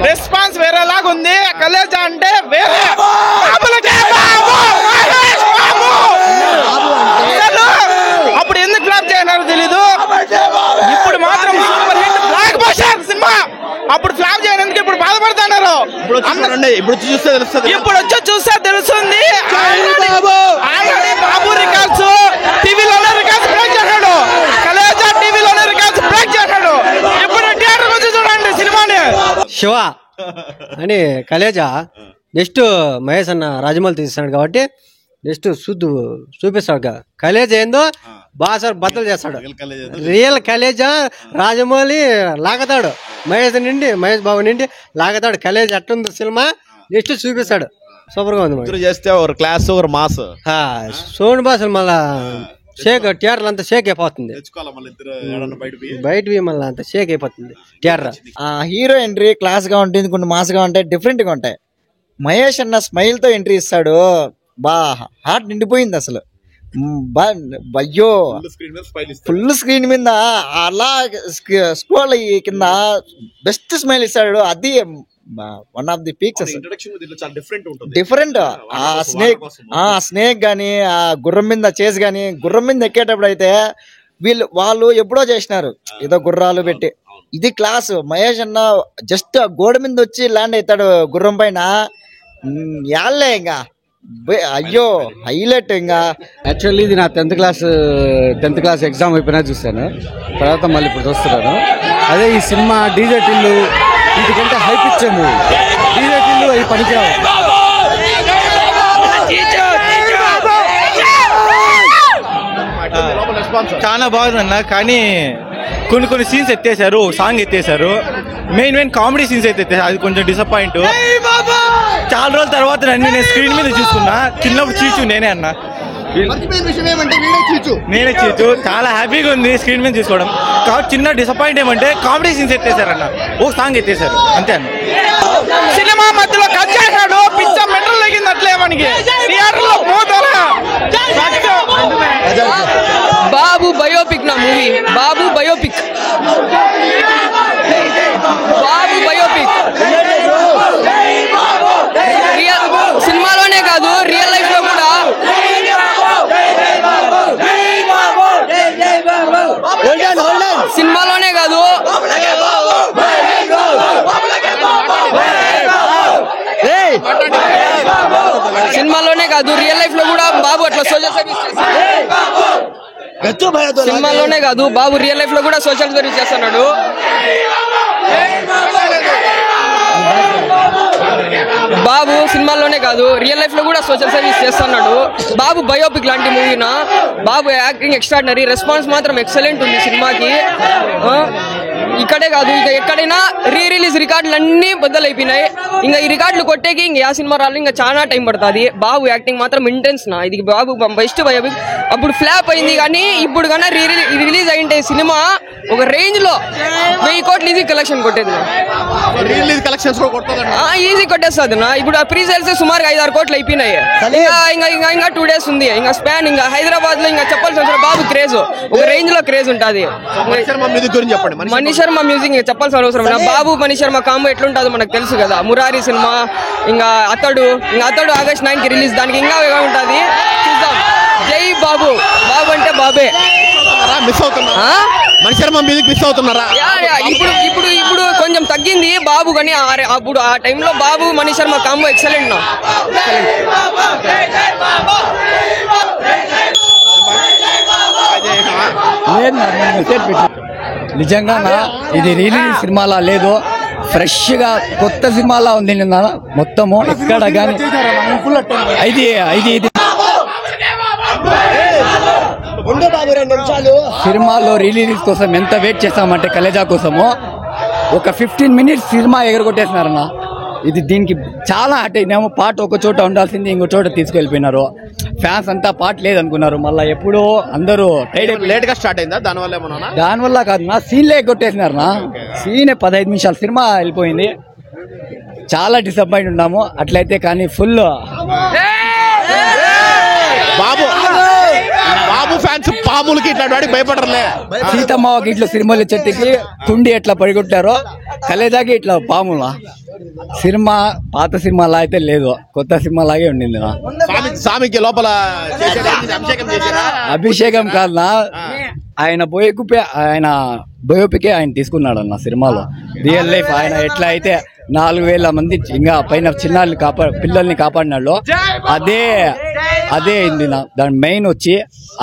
Response వేరేలాగా ఉంది. కలేజా అంటే వేరే. అప్పుడు ఎందుకు ఫ్లాప్ చేయనారో తెలీదు. ఇప్పుడు మాత్రం super hit block buster cinema. అప్పుడు ఫ్లాప్ చేయడానికి ఇప్పుడు బాధపడుతున్నారు. ఇప్పుడు వచ్చి చూస్తే తెలుస్తుంది. ఆల్రెడీ బాబు రికార్డ్స్ టీవీలోనే రికార్డ్స్ బ్రేక్ చేశాడు. కలేజా టీవీలోనే రికార్డ్స్ బ్రేక్ చేశాడు. ఇప్పుడు థియేటర్ వచ్చి చూడండి సినిమాని. శివ అని కలేజా నెక్స్ట్ మహేష్ అన్న రాజమౌళి తీస్తున్నాడు కాబట్టి నెక్స్ట్ చూపిస్తాడు. కలేజా ఏందో బాగా సార్ బద్దలు చేస్తాడు. రియల్ కలేజా రాజమౌళి లాగతాడు. మహేష్ బాబు నుండి లాగతాడు. కలేజా ఎట్లుంది సినిమా నెక్స్ట్ చూపిస్తాడు. సూపర్ గా ఉంది. చేస్తే ఒక క్లాస్ ఒక మాస్ సోన్ బాస్ మళ్ళా షేక్ థియేటర్ అంతా షేక్ అయిపోతుంది. బయట మళ్ళీ అంతా షేక్ అయిపోతుంది థియేటర్. హీరో ఎంట్రీ క్లాస్ గా ఉంటుంది, కొన్ని మాస్ గా ఉంటాయి, డిఫరెంట్ గా ఉంటాయి. మహేష్ అన్న స్మైల్ తో ఎంట్రీ ఇస్తాడు. హార్ట్ నిండిపోయింది అసలు. అయ్యో ఫుల్ స్క్రీన్ మీద అలా స్క్రోల్ కింద బెస్ట్ స్మైల్ ఇస్తాడు. అది వన్ ఆఫ్ ది పీక్స్ అసలు. డిఫరెంట్. ఆ స్నేక్ గానీ, ఆ గుర్రం మీద చేసి గానీ, గుర్రం మీద ఎక్కేటప్పుడు అయితే వాళ్ళు ఎప్పుడో చేసినారు ఏదో గుర్రాలు పెట్టి. ఇది క్లాస్. మహేష్ అన్న జస్ట్ గోడ మీద వచ్చి ల్యాండ్ అవుతాడు గుర్రం పైన. యాళ్ళే ఇంకా అయ్యో హైలైట్. ఇంకా యాక్చువల్లీ ఇది నా 10th క్లాస్ ఎగ్జామ్ అయిపోయినా చూస్తాను. తర్వాత మళ్ళీ ఇప్పుడు చూస్తున్నాను. అదే ఈ సినిమా డీజే టిల్లు ఇంటికంటే హైప్ ఇచ్చే మూవీ. డీజే టిల్లు అవి పనికిరావు. చాలా బాగుందన్న. కానీ కొన్ని సీన్స్ ఎత్తేసారు, సాంగ్ ఎత్తేసారు. మెయిన్ కామెడీ సీన్స్ అయితే ఎత్తేసారు. అది కొంచెం డిసప్పాయింట్. చాలా రోజుల తర్వాత నేను స్క్రీన్ మీద చూసుకున్నా. చిన్నప్పుడు చీచు నేనే అన్న. నేనే చీచు. చాలా హ్యాపీగా ఉంది స్క్రీన్ మీద చూసుకోవడం. కాబట్టి చిన్న డిసప్పాయింట్ ఏమంటే కామెడీ సీన్స్ ఎత్తేసారన్న. ఓ సాంగ్ ఎత్తేసారు అంతే అన్న. సినిమా మధ్యలో కట్ చేశాడు. పిచ్చ మెటల్ లెగింది అట్లే మనకి. బాబు బయోపిక్ నా మూవీ. బాబు బయోపిక్. సినిమాలోనే కాదు రియల్ లైఫ్ లో కూడా. సినిమాలోనే కాదు రియల్ లైఫ్ లో కూడా బాబు అట్లా సోషల్ సర్వీస్ చేస్తాడు. సినిమాలోనే కాదు బాబు రియల్ లైఫ్ లో కూడా సోషల్ సర్వీస్ చేస్తున్నాడు. బాబు సినిమాల్లోనే కాదు రియల్ లైఫ్ లో కూడా సోషల్ సర్వీస్ చేస్తున్నాడు. బాబు బయోపిక్ లాంటి మూవీనా. బాబు యాక్టింగ్ ఎక్స్ట్రాడినరీ. రెస్పాన్స్ మాత్రం ఎక్సలెంట్ ఉంది సినిమాకి. ఇక్కడే కాదు ఇక ఎక్కడైనా రిలీజ్ రికార్డులు అన్ని బద్దలైపోయినాయి. ఇంకా ఈ రికార్డులు కొట్టేకి ఇంకా ఆ సినిమా రాళ్ళు ఇంకా చాలా టైం పడుతుంది. బాబు యాక్టింగ్ మాత్రం ఇంటెన్స్ నా. ఇది బాబు బెస్ట్ బయోపిక్. అప్పుడు ఫ్లాప్ అయింది కానీ ఇప్పుడు కన్నా రిలీజ్ అయింటే సినిమా ఒక రేంజ్ లో 1000 కోట్లు ఈజీ కలెక్షన్ కొట్టేది. ఈజీ కొట్టేస్తుంది నా. ఇప్పుడు ప్రీ సేల్స్ సుమారు 5-6 కోట్లు అయిపోయినాయి. ఇంకా 2 days ఉంది. ఇంకా స్పాన్ ఇంకా హైదరాబాద్ లో ఇంకా చెప్పాల్సిన అవసరం. బాబు క్రేజ్ ఒక రేంజ్ లో క్రేజ్ ఉంటుంది. మణి శర్మ మ్యూజిక్ చెప్పాల్సిన అవసరం. బాబు మణి శర్మ కాంబో ఎట్లుంటుందో మనకు తెలుసు కదా. మురారి సినిమా ఇంకా అతడు August 9 కి రిలీజ్. దానికి ఇంకా ఉంటుంది. చూద్దాం. జై బాబు. బాబు అంటే బాబే. మిస్ అవుతున్నా మణి శర్మ మ్యూజిక్ మిస్ అవుతున్నారా? ఇప్పుడు కొంచెం తగ్గింది బాబు కానీ అప్పుడు ఆ టైంలో బాబు మణి శర్మ కాంబో ఎక్సలెంట్ నా. నిజంగా ఇది రిలీజ్ సినిమాలా లేదు. ఫ్రెష్ గా కొత్త సినిమాలా ఉంది. నిన్న మొత్తము ఎక్కడ గానీ ఇది సినిమాలో రిలీజ్ కోసం ఎంత వెయిట్ చేస్తామంటే కలేజా కోసము ఒక 15 minutes సినిమా ఎగరగొట్టేసినారన్న. ఇది దీనికి చాలా అంటే ఇదేమో పాట ఒక చోట ఉండాల్సింది ఇంకో చోట తీసుకెళ్లిపోయినారు. ఫ్యాన్స్ అంతా పాట లేదనుకున్నారు. మళ్ళీ ఎప్పుడో అందరూ లేట్ గా స్టార్ట్ అయిందా? దానివల్ల కాదు నా. సీన్లే ఎగొట్టేసినారు నా. సీనే 15 నిమిషాలు సినిమా వెళ్ళిపోయింది. చాలా డిసప్పాయింట్ ఉన్నాము. అట్లయితే కానీ ఫుల్ బాబు ఫ్యాన్స్ పాములకి ఇట్లాంటి వాడికి భయపడరులే. సీతమ్మ ఇట్లా సినిమాల చెట్టుకి కుండి ఎట్లా పరిగొట్టారో కలేజాకి ఇట్లా పాములా. సినిమా పాత సినిమాలా అయితే లేదు, కొత్త సినిమాలాగే ఉండింది నా. స్వామికి లోపల అభిషేకం చేశారా? అభిషేకం కాదునా, ఆయన బయోపికే ఆయన తీసుకున్నాడు అన్న సినిమాలో. రియల్ లైఫ్ ఆయన ఎట్లా అయితే 4,000 మంది ఇంకా పైన పిల్లల్ని కాపాడినాడు, అదే అయింది నా. దాని మెయిన్ వచ్చి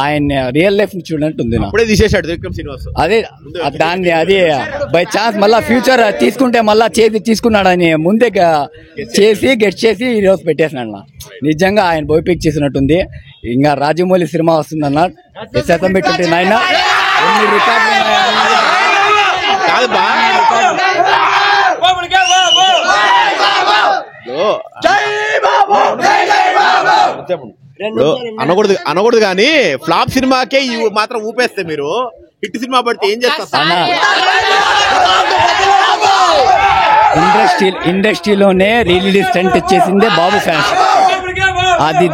ఆయన రియల్ లైఫ్ చూడనట్టు ఉంది నా. తీసేశాడు విక్రమ్ శ్రీనివాస్. అదే దాన్ని అది బై ఛాన్స్ మళ్ళా ఫ్యూచర్ తీసుకుంటే మళ్ళా తీసుకున్నాడని ముందే గెట్ చేసి ఈ రోజు పెట్టేసినాడు నా. నిజంగా ఆయన బయోపిక్ చేసినట్టుంది. ఇంకా రాజమౌళి సినిమా వస్తుందన్న. SSMB 29 ఎన్ని రికార్డులు అనకూడదు కానీ ఫ్లాప్ సినిమాకే మాత్రం ఊపేస్తే మీరు హిట్ సినిమా పడితే ఏం చేస్తారు? ఇండస్ట్రీలోనే రిలీజ్ స్టంట్ చేసిందే బాబు ఫ్యాన్స్. అది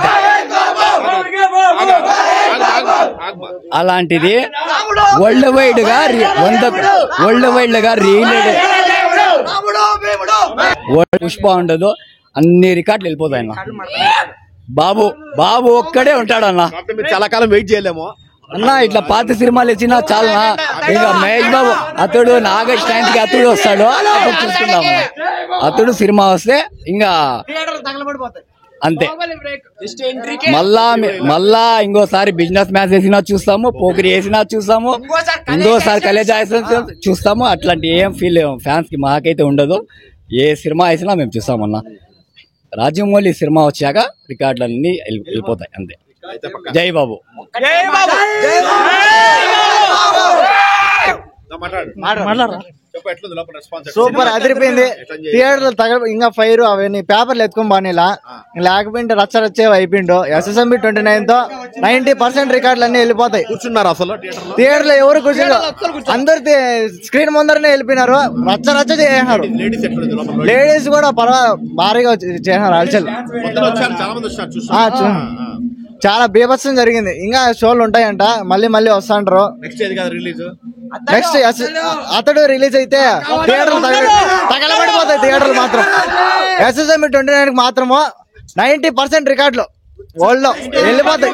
అలాంటిది వరల్డ్ వైడ్ గా పుష్ప ఉండదు, అన్ని రికార్డులు వెళ్ళిపోతాయి అన్న. బాబు ఒక్కడే ఉంటాడు అన్న. చాలా కాలం వెయిట్ చేయలేము అన్న. ఇట్లా పాత సినిమాలు ఇచ్చినా చాలా. ఇంకా మహేష్ బాబు అతడు ఆగస్ట్ 9th కి అతడు వస్తాడు, అప్పుడు చూసుకుందాము. అతడు సినిమా వస్తే ఇంకా అంతే. మళ్ళా ఇంకోసారి బిజినెస్ మ్యాచ్ వేసినా చూస్తాము, పోకిరి వేసినా చూస్తాము, ఇంకోసారి కలేజా వేసినా చూస్తాము. అట్లాంటి ఏం ఫీల్ ఫ్యాన్స్ కి మాకైతే ఉండదు. ఏ సినిమా వేసినా మేము చూస్తామన్నా. రాజమౌళి సినిమా వచ్చాక రికార్డులన్నీ వెళ్ళిపోతాయి అంతే. జై బాబు. సూపర్ అదిరిపోయింది. థియేటర్లు ఇంకా ఫైర్ అవన్నీ పేపర్లు ఎత్తుకొని బానేలా, లేకపోతే రచ్చే అయిపోయిండు. SSMB 29 తో 90% రికార్డులు అన్ని వెళ్ళిపోతాయి. కూర్చున్నారు అసలు థియేటర్ లో ఎవరు కూర్చున్నారు? అందరు స్క్రీన్ ముందరనే వెళ్ళిపోయినారు. రచ్చ చేసినారు. లేడీస్ కూడా భారీగా చేసినారు అలచల్. చాలా బీభత్సం జరిగింది. ఇంకా షోలు ఉంటాయంట, మళ్ళీ వస్తాంటారు. నెక్స్ట్ అతడు రిలీజ్ అయితే థియేటర్లు తగలబడిపోతాయి. థియేటర్లు మాత్రం SSMB 29 మాత్రము 90% రికార్డులు వరల్డ్ లో వెళ్ళిపోతాయి.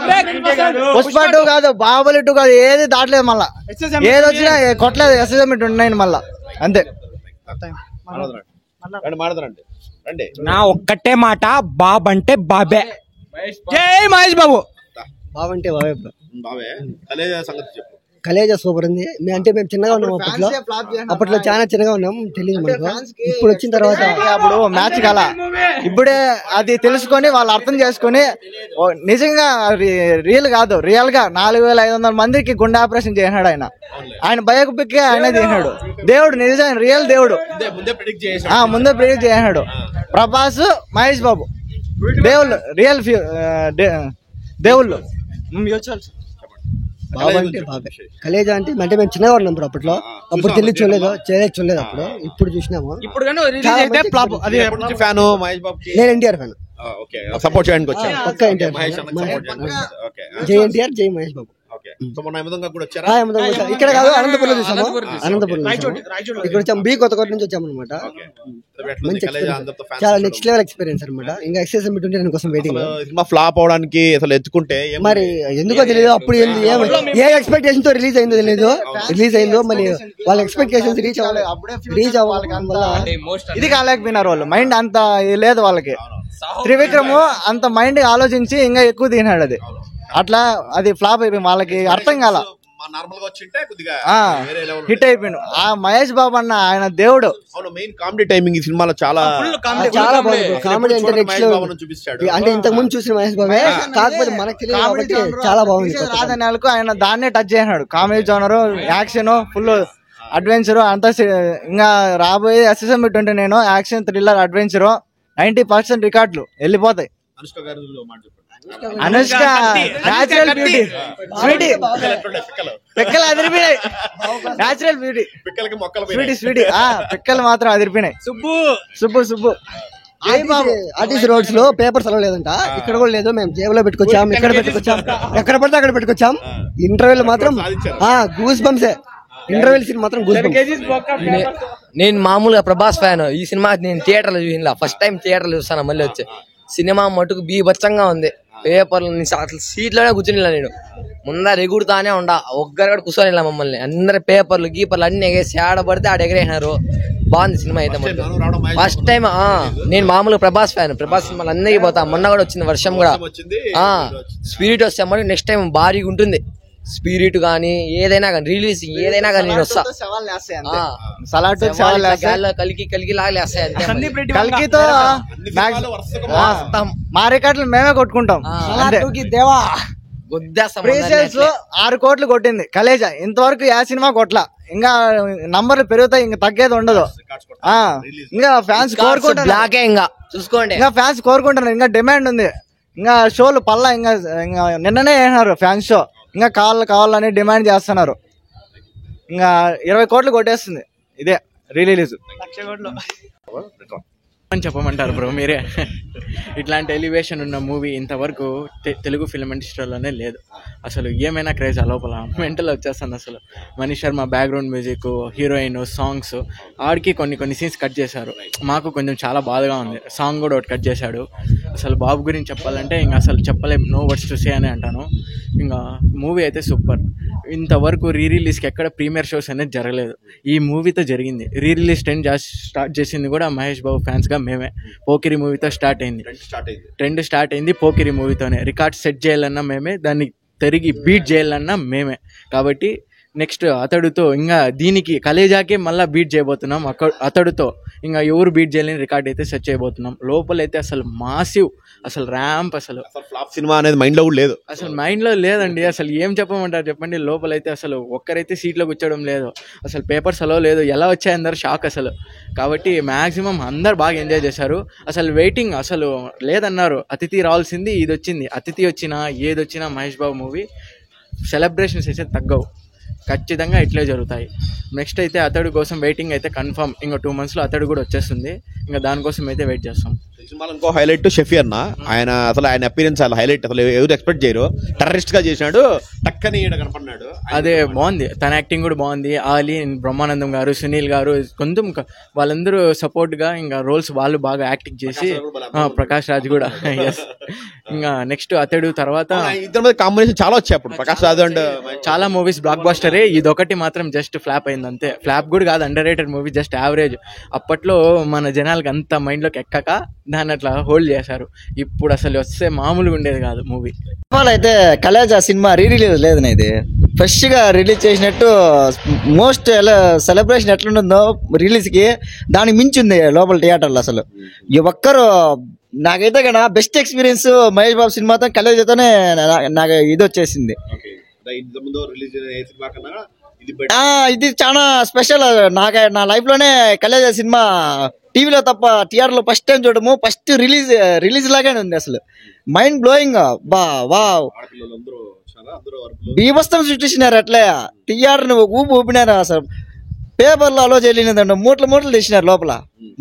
పుష్ప 2 కాదు, బాహుబలి 2 కాదు, ఏది దాటలేదు. మళ్ళా ఏది వచ్చినా కొట్టలేదు SSMB 29 మళ్ళా అంతే. నా ఒక్కటే మాట, బాబ్ అంటే బాబే. జై మహేష్ బాబు. బాబు అంటే బాబే. కలేజా సూపర్ ఉంది. మేము చిన్నగా ఉన్నాం అప్పట్లో చాలా చిన్నగా ఉన్నాం, తెలియదు మనకు. ఇప్పుడు వచ్చిన తర్వాత అప్పుడు మ్యాచ్ కాల, ఇప్పుడే అది తెలుసుకొని వాళ్ళు అర్థం చేసుకొని నిజంగా రియల్ కాదు, రియల్ గా 4,500 మందికి గుండె ఆపరేషన్ చేసినాడు ఆయన బయోపిక్ ఆయన చేసినాడు. దేవుడు నిజంగా రియల్ దేవుడు, ముందే ప్రిడిక్ట్ చేసినాడు. ప్రభాస్, మహేష్ బాబు దేవుళ్ళు, రియల్ దేవుళ్ళు. బాబు అంటే బాబే. కలేజా అంటే మేము చిన్నగా ఉన్నాం అప్పట్లో. అప్పుడు చూడలేదు అప్పుడు. ఇప్పుడు చూసినాము. నేను ఎన్టీఆర్ ఫ్యాన్. సపోర్ట్ చేయడానికి వచ్చాను. పక్క ఎన్టీఆర్. జై ఎన్టీఆర్, జై మహేష్ బాబు. ఇక్కడ కాదు, అనంతపురంలో చూసాము. ఇక్కడ వచ్చాము, బి కొత్తకోట నుంచి వచ్చాము అనమాట. మంచి చాలా నెక్స్ట్ లెవెల్ ఎక్స్పీరియన్స్ అనమాట. ఇంకా SSMB 29 కోసం వెయిటింగ్. ఫ్లాప్ అవడానికి అసలు ఎత్తుకుంటే మరి ఎందుకో తెలియదు. అప్పుడు ఏ ఎక్స్పెక్టేషన్ తో రిలీజ్ అయిందో మళ్ళీ వాళ్ళ ఎక్స్పెక్టేషన్స్ రీచ్ అవ్వాలి వల్ల ఇది కాలేకపోయినారు వాళ్ళు. మైండ్ అంత లేదు వాళ్ళకి. త్రివిక్రమ్ అంత మైండ్ ఆలోచించి ఇంకా ఎక్కువ తినాడు. అది అట్లా అది ఫ్లాప్ అయిపోయింది. వాళ్ళకి అర్థం కాల, హిట్ అయిపోయింది. ఆ మహేష్ బాబు అన్న ఆయన దేవుడు. మెయిన్ కామెడీ టైమింగ్ ఈ సినిమాలో చాలా బాగుంది. కామెడీ అంటే నెక్స్ట్ అంటే ఇంతకు ముందు చూసిన మహేష్ బాబే, కాకపోతే మనకు తెలియదు కాబట్టి చాలా బాగుంది. రాధనేలకు ఆయన దాన్నే టచ్ చేసినాడు. Comedy genre, action, full adventure అంతా. ఇంకా రాబోయే SSMB 29 యాక్షన్, థ్రిల్లర్, అడ్వెంచర్ 90% రికార్డులు వెళ్ళిపోతాయి. అనుష్క న్యాచురల్ బ్యూటీ, స్వీటీ పిక్కలు అదిరిపోయినాయి. న్యాచురల్ బ్యూటీ, స్వీటీ పిక్కలు మాత్రం అదిరిపోయినాయి. సుబ్బు ఆర్టీసీ రోడ్స్ లో పేపర్స్ అలా లేదంట, ఇక్కడ కూడా లేదు. మేము జేబులో పెట్టుకొచ్చాం, ఎక్కడ పెట్టుకొచ్చాం, ఎక్కడ పడితే అక్కడ పెట్టుకొచ్చాం. ఇంటర్వ్యూలు మాత్రం గూస్ బంప్సే. ఇంటర్వ్యూల్ సీన్ మాత్రం గూస్ బంప్స్. నేను మామూలుగా ప్రభాస్ ఫ్యాన్. ఈ సినిమా నేను థియేటర్లో చూసిన, ఫస్ట్ టైం థియేటర్లో చూస్తాను. మళ్ళీ వచ్చే సినిమా మటుకు బీభత్సంగా ఉంది. పేపర్లు అసలు సీట్లోనే కూర్చొని నేను ముందర ఎగురుతానే ఉండా, ఒక్కరు కూర్చొని మమ్మల్ని అందరు పేపర్లు గీపర్లు అన్ని ఎగేసి ఆడబడితే ఆడ ఎగరేసినారు. బాగుంది సినిమా అయితే. ఫస్ట్ టైం నేను మామూలుగా ప్రభాస్ ఫ్యాన్. ప్రభాస్ సినిమాలు అందరికీ పోతా. మొన్న కూడా వచ్చింది వర్షం కూడా. స్పిరిట్ వస్తే మరి నెక్స్ట్ టైం భారీగా ఉంటుంది. స్పిరిట్ గానీ ఏదైనా కానీ రిలీజ్ ఏదైనా కానీ నేను వస్తా. కలికి లాగలేస్తాయి అంతే. కల్కితో మా రికార్డులు మేమే కొట్టుకుంటాం. దేవా 6 కోట్లు కొట్టింది కలేజా. ఇంతవరకు ఏ సినిమా కొట్ల. ఇంకా నంబర్లు పెరుగుతాయి, ఇంకా తగ్గేది ఉండదు. ఇంకా ఫ్యాన్స్ కోరుకుంటారు, ఇంకా చూసుకోండి. ఇంకా ఫ్యాన్స్ కోరుకుంటున్నారు. ఇంకా డిమాండ్ ఉంది. ఇంకా షోలు పల్లా ఇంకా నిన్ననే వేసినారు ఫ్యాన్స్ షో. ఇంకా కావాలని డిమాండ్ చేస్తున్నారు. ఇంకా 20 కోట్లు కొట్టేస్తుంది ఇదే రిలీజ్. అని చెప్పమంటారు బ్రో మీరే. ఇట్లాంటి ఎలివేషన్ ఉన్న మూవీ ఇంతవరకు తెలుగు ఫిల్మ్ ఇండస్ట్రీలోనే లేదు. అసలు ఏమైనా క్రేజ్ లోపల మెంటల్ వచ్చేస్తుంది. అసలు Manish Sharma background music, heroine, songs, ఆడికి కొన్ని సీన్స్ కట్ చేశారు. మాకు కొంచెం చాలా బాధగా ఉంది. సాంగ్ కూడా ఒకటి కట్ చేశాడు. అసలు బాబు గురించి చెప్పాలంటే ఇంకా అసలు చెప్పలేం, నో వర్డ్స్ టు సే అని అంటాను. ఇంకా మూవీ అయితే సూపర్. ఇంతవరకు రీరిలీజ్కి ఎక్కడ ప్రీమియర్ షోస్ అనేది జరగలేదు. ఈ మూవీతో జరిగింది. రీరిలీజ్ స్టార్ట్ చేసింది కూడా మహేష్ బాబు ఫ్యాన్స్గా మేమే. పోకిరి మూవీతో ట్రెండ్ స్టార్ట్ అయింది పోకిరి మూవీతోనే. రికార్డ్ సెట్ చేయాలన్నా మేమే, దాన్ని తిరిగి బీట్ చేయాలన్నా మేమే. కాబట్టి నెక్స్ట్ అతడుతో ఇంకా దీనికి కలేజాకే మళ్ళీ బీట్ చేయబోతున్నాం. అతడుతో ఇంకా ఎవరు బీట్ చేయలేని రికార్డ్ అయితే సెట్ చేయబోతున్నాం. లోపలైతే అసలు మాసివ్, అసలు ర్యాంప్, అసలు ఫ్లాప్ సినిమా అనేది మైండ్ లో కూడా లేదు. అసలు మైండ్ లో లేదండి. అసలు ఏం చెప్పమంటారు చెప్పండి. లోపలైతే అసలు ఒక్కరైతే సీట్లో కూర్చోడం లేదు. అసలు పేపర్స్ అలో లేదు. ఎలా వచ్చాయి అందరు షాక్ అసలు. కాబట్టి మ్యాక్సిమం అందరు బాగా ఎంజాయ్ చేశారు. అసలు వెయిటింగ్ అసలు లేదన్నారు. అతిథి రావాల్సింది, ఇది వచ్చింది. అతిథి వచ్చినా ఏది వచ్చినా మహేష్ బాబు మూవీ సెలబ్రేషన్స్ అయితే తగ్గవు. ఖచ్చితంగా ఇట్లే జరుగుతాయి. నెక్స్ట్ అయితే అతడు కోసం వెయిటింగ్ అయితే కన్ఫర్మ్. ఇంకా 2 monthsలో అతడు కూడా వచ్చేస్తుంది. ఇంకా దానికోసం అయితే వెయిట్ చేస్తాం. సినిమాలో ఇంకో హైలైట్ షఫీ అన్న. ఆయన అపీరెన్స్ చాలా హైలైట్. అసలు ఎవరు ఎక్స్పెక్ట్ చేయరు. టెర్రరిస్ట్ గా చేసినాడు, టక్కని కనపడినాడు. అదే బాగుంది. తన యాక్టింగ్ కూడా బాగుంది. ఆలీ, బ్రహ్మానందం గారు, సునీల్ గారు కొంచెం వాళ్ళందరూ సపోర్ట్ గా ఇంకా రోల్స్ వాళ్ళు బాగా యాక్టింగ్ చేసి, ప్రకాష్ రాజ్ కూడా ఎస్. ఇంకా నెక్స్ట్ అతడు తర్వాత ఇద్దరు కాంబినేషన్ చాలా వచ్చాయి అప్పుడు. ప్రకాష్ రాజ్ అండ్ చాలా మూవీస్ బ్లాక్ బస్టరే. ఇదొకటి మాత్రం జస్ట్ ఫ్లాప్ అయింది అంతే. ఫ్లాప్ కూడా కాదు, under rated movie, just average. అప్పట్లో మన జనాలకి అంత మైండ్లోకి ఎక్కక దాన్ని అట్లా హోల్డ్ చేశారు. ఇప్పుడు అసలు వస్తే మామూలుగా ఉండేది కాదు మూవీ. అయితే కలేజా సినిమా రిలీజ్ లేదు. ఇది ఫ్రెష్ గా రిలీజ్ చేసినట్టు మోస్ట్ సెలబ్రేషన్ ఎట్లుంటుందో రిలీజ్ కి దానికి మించింది లోపల థియేటర్లో. అసలు ఈ ఒక్కరు నాకైతే కదా బెస్ట్ ఎక్స్పీరియన్స్ మహేష్ బాబు సినిమాతో కలేజాతోనే నాకు ఇది వచ్చేసింది. ఇది చాలా స్పెషల్. నా లైఫ్ లోనే కలేజా సినిమా టీవీలో తప్ప థియేటర్ లో ఫస్ట్ టైం చూడము. ఫస్ట్ రిలీజ్ లాగానే ఉంది. అసలు మైండ్ బ్లోయింగ్. వావ్, బీభత్సం సృష్టించినారు. అట్లే థియేటర్ ఊపినారు. అసలు పేపర్లో అలో చేయలేదండి. మూటలు తీసినారు లోపల.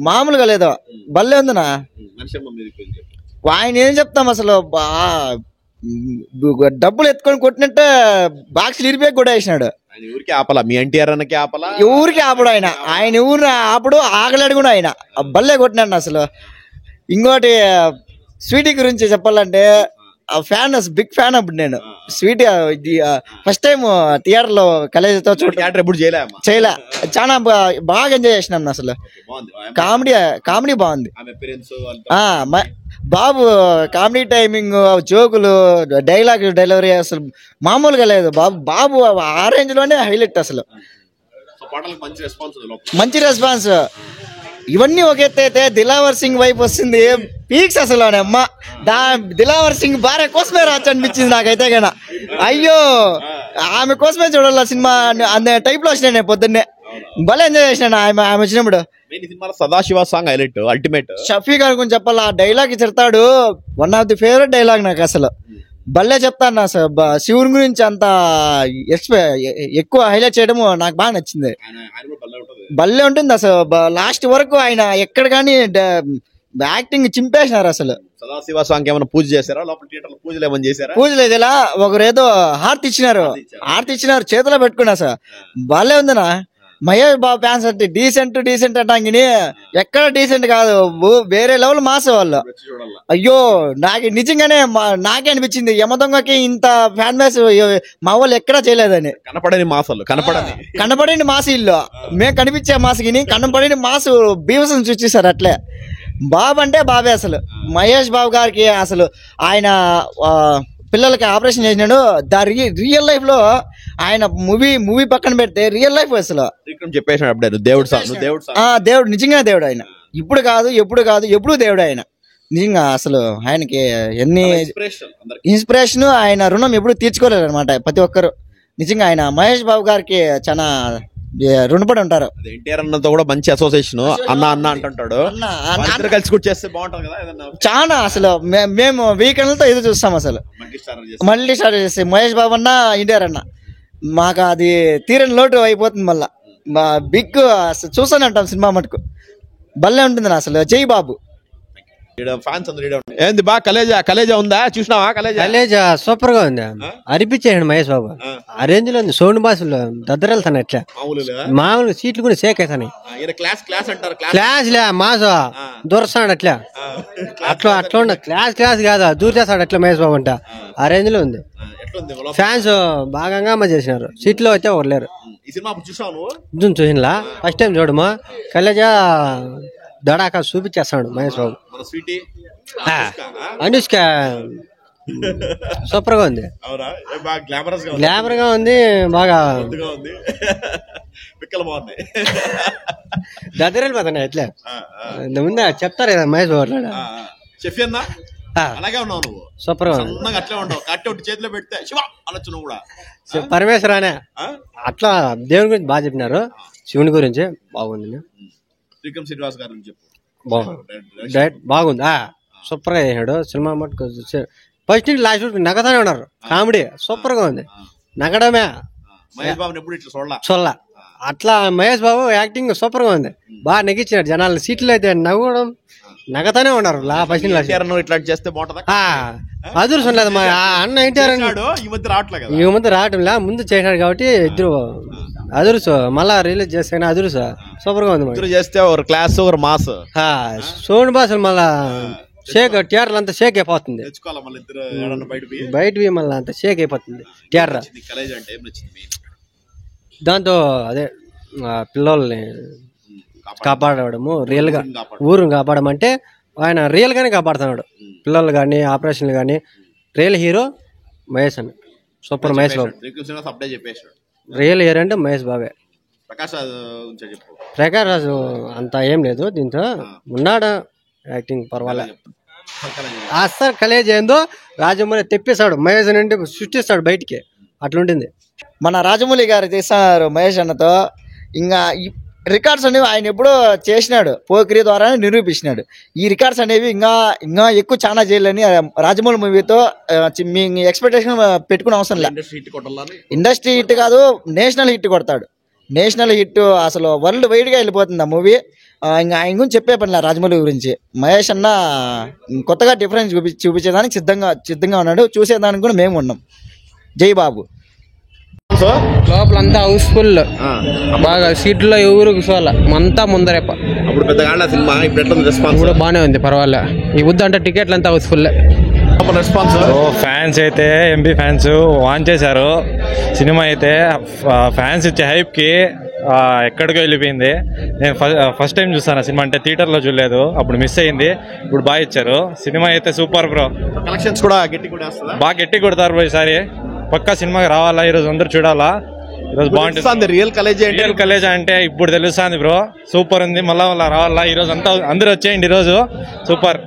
మామూలుగా లేదు, భలే ఉందనా. ఆయన ఏం చెప్తాం అసలు. డబ్బులు ఎత్తుకొని కొట్టినట్టే బాక్స్ ఇరిపేకి కూడా వేసినాడు. ఊరికి ఆపలా, మీ ఎన్టీఆర్ అన్నకి ఆపలా, ఊరికి ఆపడు ఆయన. ఆయన ఊరిని ఆపడు, ఆగలేడు కూడా ఆయన. భలే కొట్టినాడు అసలు. ఇంకోటి స్వీటీ గురించి చెప్పాలంటే ఫ్యాన్, బిగ్ ఫ్యాన్. అప్పుడు నేను స్వీటీ ఫస్ట్ టైం థియేటర్ లో కలేజీతో ఎప్పుడు చేయలే. చాలా బాగా ఎంజాయ్ చేసినాం అసలు. కామెడీ బాగుంది. బాబు కామెడీ టైమింగ్, జోకులు, డైలాగ్ డెలివరీ అసలు మామూలుగా లేదు. బాబు ఆ రేంజ్ లోనే హైలైట్. అసలు మంచి రెస్పాన్స్. ఇవన్నీ ఒక ఎత్తు అయితే దిలావర్ సింగ్ వైపు వస్తుంది పీక్స్. అసలు అమ్మ దిలావర్ సింగ్ భార్య కోసమే రాచ్చు అనిపించింది నాకైతే కన్నా. అయ్యో, ఆమె కోసమే చూడాలి సినిమా అనే టైప్ లో వచ్చినా నేను పొద్దున్నే. భలే ఎంజాయ్ చేసినాను ఆమె వచ్చినప్పుడు. Sadashiva song highlight, ultimate. Shafi గారి గురించి చెప్పాలి. ఆ డైలాగ్ చెప్తాడు, one of the favourite dialogue నాకు. అసలు భలే చెప్తాను. అసలు శివుని గురించి అంత ఎక్కువ హైలైట్ చేయడం నాకు బాగా నచ్చింది. భలే ఉంటుంది అసలు. లాస్ట్ వరకు ఆయన ఎక్కడ కానీ యాక్టింగ్ చింపేసినారు అసలు. సదాశివ సాంగ్ ఏమైనా పూజ చేశారా లోపల థియేటర్ పూజలు ఏమైనా చేశారా? పూజ లేదు, ఇలా ఒకరేదో హారతి ఇచ్చినారు చేతిలో పెట్టుకున్నా సార్. భలే ఉందనా. మహేష్ బాబు ఫ్యాన్స్ అంటే డీసెంట్ అంటాంగిని ఎక్కడ డీసెంట్ కాదు, వేరే లెవెల్ మాస్ వాళ్ళు. అయ్యో నాకు నిజంగానే నాకే అనిపించింది యమదొంగకి ఇంత ఫ్యాన్ బేస్ మా వాళ్ళు ఎక్కడా చేయలేదని. కనపడని మాస్ ఇల్లు మేము కనిపించే మాస్కి కనపడని మాస్ బీవసం చూసేసారు అట్లే. బాబు అంటే బాబే అసలు. మహేష్ బాబు గారికి అసలు ఆయన పిల్లలకి ఆపరేషన్ చేసినాడు. రియల్ లైఫ్ లో ఆయన మూవీ పక్కన పెడితే రియల్ లైఫ్ అసలు దేవుడు, నిజంగా దేవుడు ఆయన. ఇప్పుడు కాదు ఎప్పుడు దేవుడు ఆయన. నిజంగా అసలు ఆయనకి ఎన్ని ఇన్స్పిరేషన్, ఆయన రుణం ఎప్పుడు తీర్చుకోలేరు అనమాట ప్రతి ఒక్కరు. నిజంగా ఆయన మహేష్ బాబు గారికి చాలా రుణపడి ఉంటారు. ఎన్టీఆర్ అన్నతో కూడా మంచి అసోసియేషన్, అన్న అంటుంటాడు, కలిసి కూడా చేస్తే బాగుంటుంది కదా. చాలా అసలు మేము వీకెండ్లతో ఎదురు చూస్తాం అసలు. మళ్ళీ స్టార్ట్ చేస్తే మహేష్ బాబు అన్న ఎన్టీఆర్ అన్న మాకు అది తీరని లోటు అయిపోతుంది. మళ్ళా బిగ్ చూస్తూనే ఉంటాం సినిమా మటుకు. భలే ఉంటుంది అసలు. జై బాబు. ఏంది బా కలేజా ఉందా? చూసినావా? కలేజా సూపర్ గా ఉంది. అరిపించేయండి మహేష్ బాబు. ఆ రేంజ్ లో ఉంది. సౌండ్ బాసులు దద్దరెళ్తాను ఎట్లా మామూలుగా సీట్లు కూడా షేక్ అవుతాయి. క్లాస్ లే మాసు దూరస్తాడు అట్లా అట్లా ఉండ క్లాస్ కాదు దూర చేస్తాడు అట్లా మహేష్ బాబు అంట. ఆ రేంజ్ లో ఉంది. ఫ్యాన్స్ బాగా హంగామా చేసినారు. సీట్లో అయితే ఒకరు లేరు. చూసినా ఫస్ట్ టైం చూడము. కలేజా దడాకా చూపించేస్తాడు మహేష్ బాబు. అనుష్క సూపర్ గా ఉంది. గ్లామర్ గా ఉంది. బాగా దద్దరెళ్ళిపోతున్నాయి ఎట్లా ముందే చెప్తారు కదా మహేష్ బాబు. సూపర్ గా పరమేశ్వరానే అట్లా దేవుని గురించి బాగా చెప్పినారు. శివుని గురించి బాగుంది. బాగుంది. సూపర్ గా చేసాడు సినిమా మటుకు. ఫస్ట్ లాస్ట్ నగతానే ఉన్నారు. కామెడీ సూపర్ గా ఉంది. నగడమే చొల్ల అట్లా మహేష్ బాబు యాక్టింగ్ సూపర్ గా ఉంది. బాగా నెగించినాడు జనాలు. సీట్లు అయితే నవ్వడం నగతానే ఉన్నారు. ఫస్ట్ ఇట్లా చేస్తే అదృష్టం లేదు మా అన్న ఎన్టీఆర్ ఈ మధ్య రావటంలా ముందు చేసినాడు కాబట్టి ఇద్దరు అదురుసు మళ్ళా రిలీజ్ చేస్తే అదురుసు సూపర్ గా ఉంది. చేస్తే ఒక క్లాస్ ఒక మాస్ సౌండ్ బాసులు మళ్ళా షేక్ థియేటర్ అంతా షేక్ అయిపోతుంది. బయట మళ్ళీ అంతా షేక్ అయిపోతుంది థియేటర్. దాంతో అదే పిల్లల్ని కాపాడము రియల్ గా ఊరుని కాపాడమంటే ఆయన రియల్ గానే కాపాడుతున్నాడు. పిల్లలు కానీ ఆపరేషన్లు కానీ రియల్ హీరో మహేష్ అన్న. Super Mahesh Babu. Real hero అంటే మహేష్ బాబే. ప్రకాష్ రాజు అంత ఏం లేదు దీంతో ఉన్నాడు. యాక్టింగ్ పర్వాలే. అస్సలు కలేజ్ ఏందో రాజమౌళి తెప్పిస్తాడు. మహేష్ అంటే సృష్టిస్తాడు బయటికి. అట్లుంటుంది. మన రాజమౌళి గారు తీస్తున్నారు మహేష్ అన్నతో. ఇంకా రికార్డ్స్ అనేవి ఆయన ఎప్పుడో చేసినాడు. పోకిరి ద్వారా నిరూపించినాడు. ఈ రికార్డ్స్ అనేవి ఇంకా ఎక్కువ చాలా చేయాలని రాజమౌళి మూవీతో మీ ఎక్స్పెక్టేషన్ పెట్టుకునే అవసరం లేదు. ఇండస్ట్రీ హిట్ కాదు, నేషనల్ హిట్ కొడతాడు. నేషనల్ హిట్ అసలు వరల్డ్ వైడ్ గా వెళ్ళిపోతుంది ఆ మూవీ. ఇంకా ఆయన గురించి చెప్పే పనిలే రాజమౌళి గురించి. మహేష్ అన్న కొత్తగా డిఫరెన్స్ చూపించేదానికి సిద్ధంగా ఉన్నాడు. చూసేదానికి కూడా మేము ఉన్నాం. జై బాబు. లోపలంతా హౌస్ఫుల్. బాగా సీట్లో ఎవరు కూర్చోవాల అంతా ముందరేప. ఇప్పుడు బాగానే ఉంది పర్వాలే. ఈ బుద్ధ అంటే టికెట్లు అంతా హౌస్ఫుల్. ఫ్యాన్స్ అయితే ఎంపీ ఫ్యాన్స్ వాన్ చేశారు. సినిమా అయితే ఫ్యాన్స్ ఇచ్చే హైప్ కి ఎక్కడికో వెళ్ళిపోయింది. నేను ఫస్ట్ టైం చూస్తాను సినిమా. అంటే థియేటర్ లో చూడలేదు, అప్పుడు మిస్ అయింది. ఇప్పుడు బాగా ఇచ్చారు. సినిమా అయితే సూపర్ బ్రో. కలెక్షన్స్ కూడా బాగా గట్టి కొడతారు బ్రో. ఈసారి పక్కా సినిమాకి రావాలా. ఈరోజు అందరూ చూడాలా. ఈరోజు బాగుంటుంది. రియల్ కలేజా అంటే ఇప్పుడు తెలుస్తుంది బ్రో. సూపర్ ఉంది. మళ్ళా రావాలా. ఈరోజు అంతా అందరూ వచ్చేయండి. ఈరోజు సూపర్.